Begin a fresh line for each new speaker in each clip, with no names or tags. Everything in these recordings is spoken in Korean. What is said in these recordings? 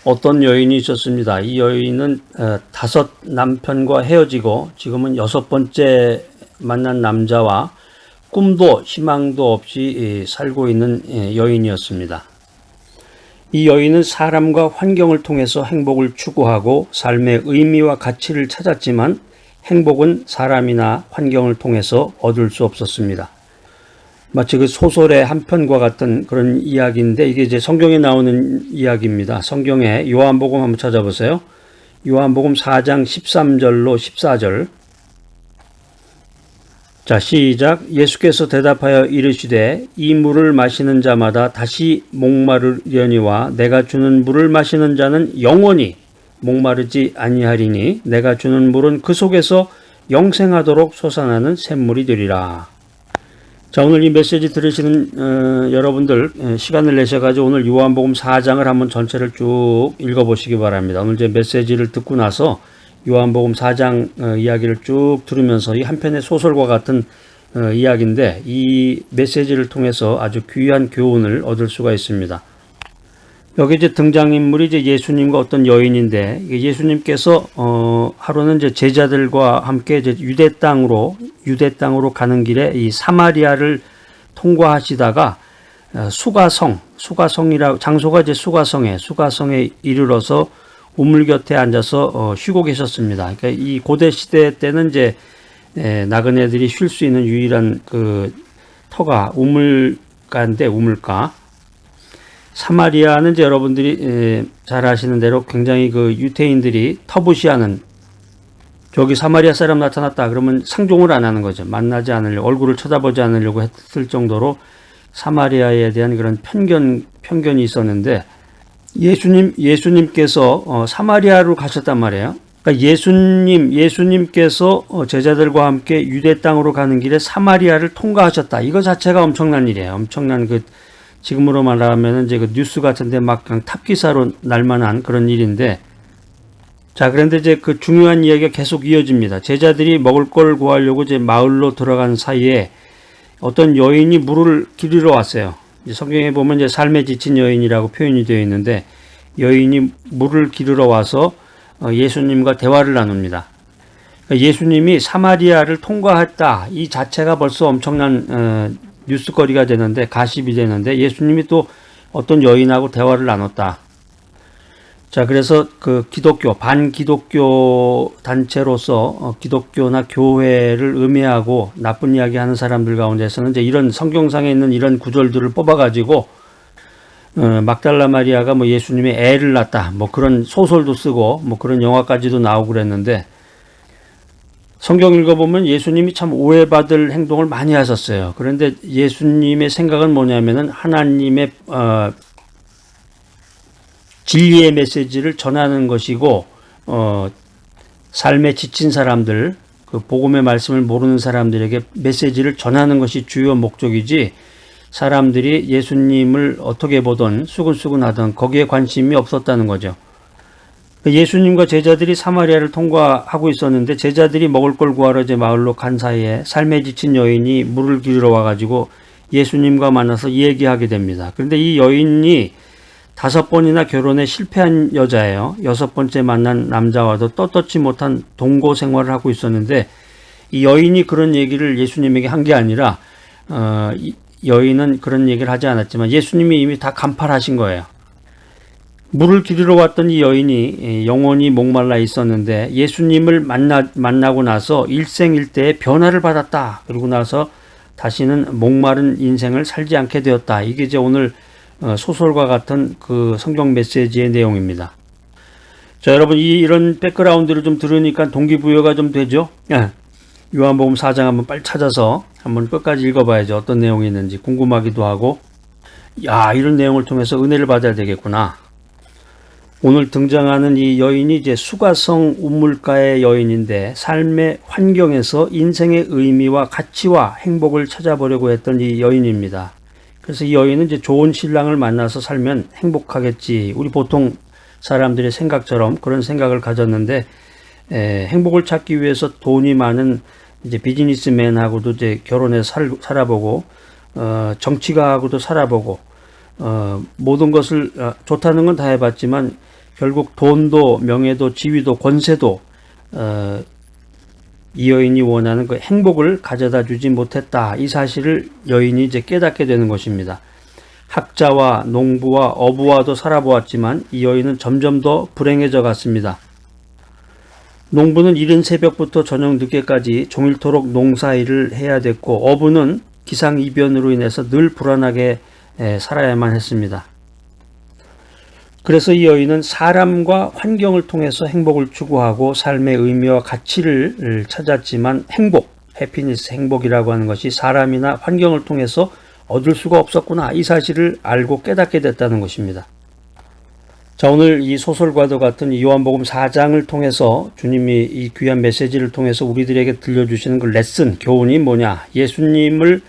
어떤 여인이 있었습니다. 이 여인은 5 남편과 헤어지고 지금은 6번째 만난 남자와 꿈도 희망도 없이 살고 있는 여인이었습니다. 이 여인은 사람과 환경을 통해서 행복을 추구하고 삶의 의미와 가치를 찾았지만 행복은 사람이나 환경을 통해서 얻을 수 없었습니다. 마치 그 소설의 한 편과 같은 그런 이야기인데, 이게 이제 성경에 나오는 이야기입니다. 성경에 요한복음 한번 찾아보세요. 요한복음 4장 13절로 14절. 자, 시작. 예수께서 대답하여 이르시되 이 물을 마시는 자마다 다시 목마르려니와 내가 주는 물을 마시는 자는 영원히 목마르지 아니하리니 내가 주는 물은 그 속에서 영생하도록 솟아나는 샘물이 되리라. 자, 오늘 이 메시지 들으시는 여러분들 시간을 내셔가지고 오늘 요한복음 4장을 한번 전체를 쭉 읽어보시기 바랍니다. 오늘 제 메시지를 듣고 나서 요한복음 4장 이야기를 쭉 들으면서 이 한편의 소설과 같은 이야기인데 이 메시지를 통해서 아주 귀한 교훈을 얻을 수가 있습니다. 여기 이제 등장인물이 이제 예수님과 어떤 여인인데, 예수님께서 하루는 이제 제자들과 함께 이제 유대 땅으로 가는 길에 이 사마리아를 통과하시다가 수가성이라고, 장소가 이제 수가성에 이르러서 우물 곁에 앉아서 쉬고 계셨습니다. 그러니까 이 고대 시대 때는 이제 나그네들이 쉴 수 있는 유일한 그 터가 우물가인데, 우물가. 사마리아는 이제 여러분들이 잘 아시는 대로 굉장히 그 유태인들이 터부시하는, 저기 사마리아 사람 나타났다 그러면 상종을 안 하는 거죠. 만나지 않으려고, 얼굴을 쳐다보지 않으려고 했을 정도로 사마리아에 대한 그런 편견이 있었는데, 예수님께서 사마리아로 가셨단 말이에요. 그러니까 예수님께서 제자들과 함께 유대 땅으로 가는 길에 사마리아를 통과하셨다. 이거 자체가 엄청난 일이에요. 엄청난 지금으로 말하면 이제 그 뉴스 같은데 막 그냥 탑기사로 날만한 그런 일인데, 자, 그런데 이제 그 중요한 이야기가 계속 이어집니다. 제자들이 먹을 걸 구하려고 이제 마을로 들어간 사이에 어떤 여인이 물을 기르러 왔어요. 성경에 보면 이제 삶에 지친 여인이라고 표현이 되어 있는데, 여인이 물을 기르러 와서 예수님과 대화를 나눕니다. 예수님이 사마리아를 통과했다, 이 자체가 벌써 엄청난 뉴스거리가 되는데, 가십이 되는데, 예수님이 또 어떤 여인하고 대화를 나눴다. 자, 그래서 그 반기독교 단체로서 기독교나 교회를 음해하고 나쁜 이야기 하는 사람들 가운데서는 이제 이런 성경상에 있는 이런 구절들을 뽑아가지고 막달라 마리아가 뭐 예수님의 애를 낳았다, 뭐 그런 소설도 쓰고 뭐 그런 영화까지도 나오고 그랬는데, 성경 읽어보면 예수님이 참 오해받을 행동을 많이 하셨어요. 그런데 예수님의 생각은 뭐냐면은 하나님의 진리의 메시지를 전하는 것이고, 삶에 지친 사람들, 그 복음의 말씀을 모르는 사람들에게 메시지를 전하는 것이 주요 목적이지, 사람들이 예수님을 어떻게 보던 수근수근 하던 거기에 관심이 없었다는 거죠. 예수님과 제자들이 사마리아를 통과하고 있었는데, 제자들이 먹을 걸 구하러 이제 마을로 간 사이에 삶에 지친 여인이 물을 기르러 와가지고 예수님과 만나서 얘기하게 됩니다. 그런데 이 여인이 5번이나 결혼에 실패한 여자예요. 6번째 만난 남자와도 떳떳지 못한 동거 생활을 하고 있었는데, 이 여인이 그런 얘기를 예수님에게 한 게 아니라, 여인은 그런 얘기를 하지 않았지만 예수님이 이미 다 간파하신 거예요. 물을 기르러 왔던 이 여인이 영원히 목말라 있었는데, 예수님을 만나고 나서 일생일대의 변화를 받았다. 그러고 나서 다시는 목마른 인생을 살지 않게 되었다. 이게 이제 오늘 소설과 같은 그 성경 메시지의 내용입니다. 자, 여러분, 이런 백그라운드를 좀 들으니까 동기부여가 좀 되죠? 요한복음 4장 한번 빨리 찾아서 한번 끝까지 읽어봐야죠. 어떤 내용이 있는지 궁금하기도 하고, 이런 내용을 통해서 은혜를 받아야 되겠구나. 오늘 등장하는 이 여인이 이제 수가성 우물가의 여인인데, 삶의 환경에서 인생의 의미와 가치와 행복을 찾아보려고 했던 이 여인입니다. 그래서 이 여인은 이제 좋은 신랑을 만나서 살면 행복하겠지, 우리 보통 사람들의 생각처럼 그런 생각을 가졌는데, 행복을 찾기 위해서 돈이 많은 이제 비즈니스맨하고도 이제 결혼해서 살아보고, 정치가하고도 살아보고, 모든 것을 좋다는 건 다 해봤지만 결국 돈도 명예도 지위도 권세도 이 여인이 원하는 그 행복을 가져다 주지 못했다. 이 사실을 여인이 이제 깨닫게 되는 것입니다. 학자와 농부와 어부와도 살아보았지만 이 여인은 점점 더 불행해져 갔습니다. 농부는 이른 새벽부터 저녁 늦게까지 종일토록 농사일을 해야 됐고, 어부는 기상이변으로 인해서 늘 불안하게 살아야만 했습니다. 그래서 이 여인은 사람과 환경을 통해서 행복을 추구하고 삶의 의미와 가치를 찾았지만 해피니스, 행복이라고 하는 것이 사람이나 환경을 통해서 얻을 수가 없었구나. 이 사실을 알고 깨닫게 됐다는 것입니다. 자, 오늘 이 소설과도 같은 이 요한복음 4장을 통해서 주님이 이 귀한 메시지를 통해서 우리들에게 들려주시는 그 레슨, 교훈이 뭐냐? 예수님을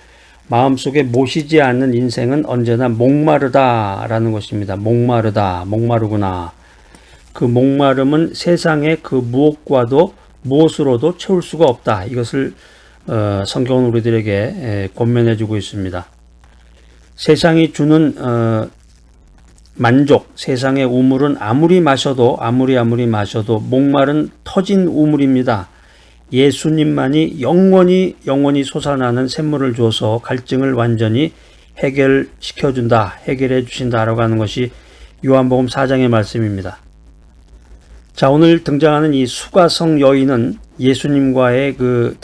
마음속에 모시지 않는 인생은 언제나 목마르다라는 것입니다. 목마르구나. 그 목마름은 세상의 그 무엇과도 무엇으로도 채울 수가 없다. 이것을 성경은 우리들에게 권면해 주고 있습니다. 세상이 주는 만족, 세상의 우물은 아무리 마셔도 목마른 터진 우물입니다. 예수님만이 영원히 솟아나는 샘물을 줘서 갈증을 완전히 해결해 주신다라고 하는 것이 요한복음 4장의 말씀입니다. 자, 오늘 등장하는 이 수가성 여인은 예수님과의 그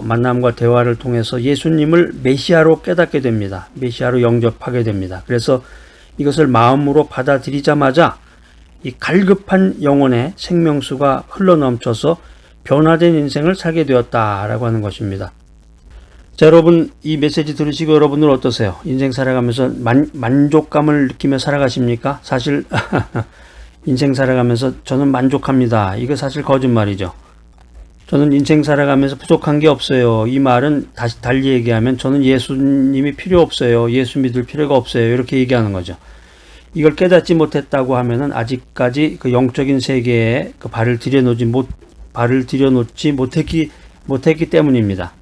만남과 대화를 통해서 예수님을 메시아로 깨닫게 됩니다. 메시아로 영접하게 됩니다. 그래서 이것을 마음으로 받아들이자마자 이 갈급한 영혼의 생명수가 흘러넘쳐서 변화된 인생을 살게 되었다라고 하는 것입니다. 자, 여러분 이 메시지 들으시고 여러분들 어떠세요? 인생 살아가면서 만족감을 느끼며 살아가십니까? 사실 인생 살아가면서 저는 만족합니다. 이거 사실 거짓말이죠. 저는 인생 살아가면서 부족한 게 없어요. 이 말은 다시 달리 얘기하면 저는 예수님이 필요 없어요. 예수 믿을 필요가 없어요. 이렇게 얘기하는 거죠. 이걸 깨닫지 못했다고 하면은 아직까지 그 영적인 세계에 그 발을 들여놓지 못했기 때문입니다.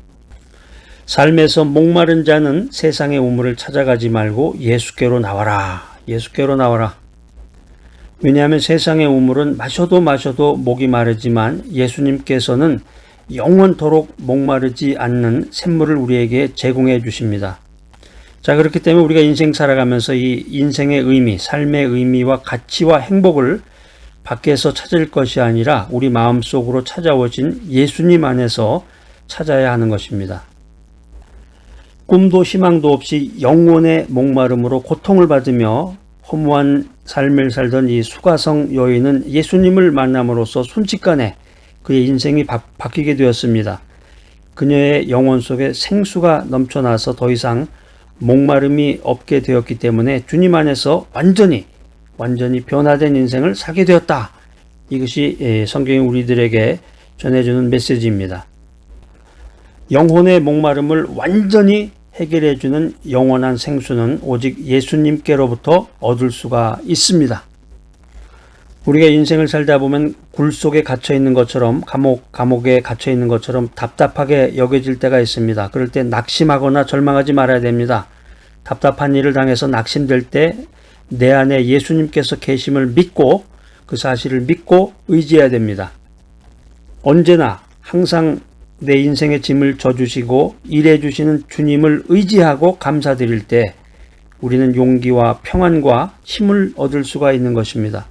삶에서 목마른 자는 세상의 우물을 찾아가지 말고 예수께로 나와라. 왜냐하면 세상의 우물은 마셔도 목이 마르지만 예수님께서는 영원토록 목마르지 않는 샘물을 우리에게 제공해 주십니다. 자, 그렇기 때문에 우리가 인생 살아가면서 이 인생의 의미, 삶의 의미와 가치와 행복을 밖에서 찾을 것이 아니라 우리 마음속으로 찾아오신 예수님 안에서 찾아야 하는 것입니다. 꿈도 희망도 없이 영혼의 목마름으로 고통을 받으며 허무한 삶을 살던 이 수가성 여인은 예수님을 만남으로써 순식간에 그의 인생이 바뀌게 되었습니다. 그녀의 영혼 속에 생수가 넘쳐나서 더 이상 목마름이 없게 되었기 때문에 주님 안에서 완전히 변화된 인생을 살게 되었다. 이것이 성경이 우리들에게 전해주는 메시지입니다. 영혼의 목마름을 완전히 해결해주는 영원한 생수는 오직 예수님께로부터 얻을 수가 있습니다. 우리가 인생을 살다 보면 굴 속에 갇혀 있는 것처럼 감옥에 갇혀 있는 것처럼 답답하게 여겨질 때가 있습니다. 그럴 때 낙심하거나 절망하지 말아야 됩니다. 답답한 일을 당해서 낙심될 때 내 안에 예수님께서 계심을 믿고 그 사실을 믿고 의지해야 됩니다. 언제나 항상 내 인생의 짐을 져주시고 일해주시는 주님을 의지하고 감사드릴 때 우리는 용기와 평안과 힘을 얻을 수가 있는 것입니다.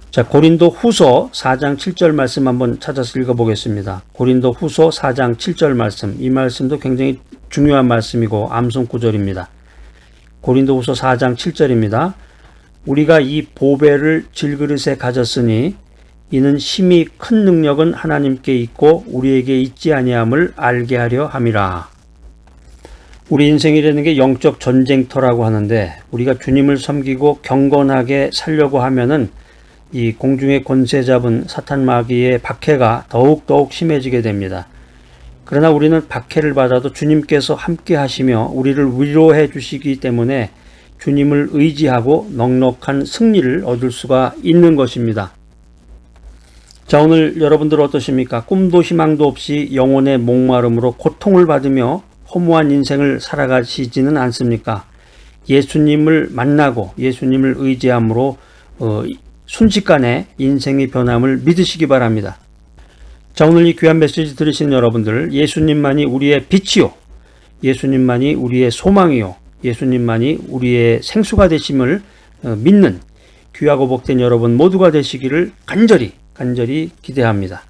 자, 고린도 후서 4장 7절 말씀 한번 찾아서 읽어보겠습니다. 고린도 후서 4장 7절 말씀, 이 말씀도 굉장히 중요한 말씀이고 암송 구절입니다. 고린도 후서 4장 7절입니다. 우리가 이 보배를 질그릇에 가졌으니 이는 심히 큰 능력은 하나님께 있고 우리에게 있지 아니함을 알게 하려 함이라. 우리 인생이라는 게 영적 전쟁터라고 하는데 우리가 주님을 섬기고 경건하게 살려고 하면은 이 공중의 권세 잡은 사탄 마귀의 박해가 더욱 심해지게 됩니다. 그러나 우리는 박해를 받아도 주님께서 함께 하시며 우리를 위로해 주시기 때문에 주님을 의지하고 넉넉한 승리를 얻을 수가 있는 것입니다. 자, 오늘 여러분들 어떠십니까? 꿈도 희망도 없이 영혼의 목마름으로 고통을 받으며 허무한 인생을 살아가시지는 않습니까? 예수님을 만나고 예수님을 의지함으로 순식간에 인생의 변함을 믿으시기 바랍니다. 자, 오늘 이 귀한 메시지 들으신 여러분들, 예수님만이 우리의 빛이요, 예수님만이 우리의 소망이요, 예수님만이 우리의 생수가 되심을 믿는 귀하고 복된 여러분 모두가 되시기를 간절히 기대합니다.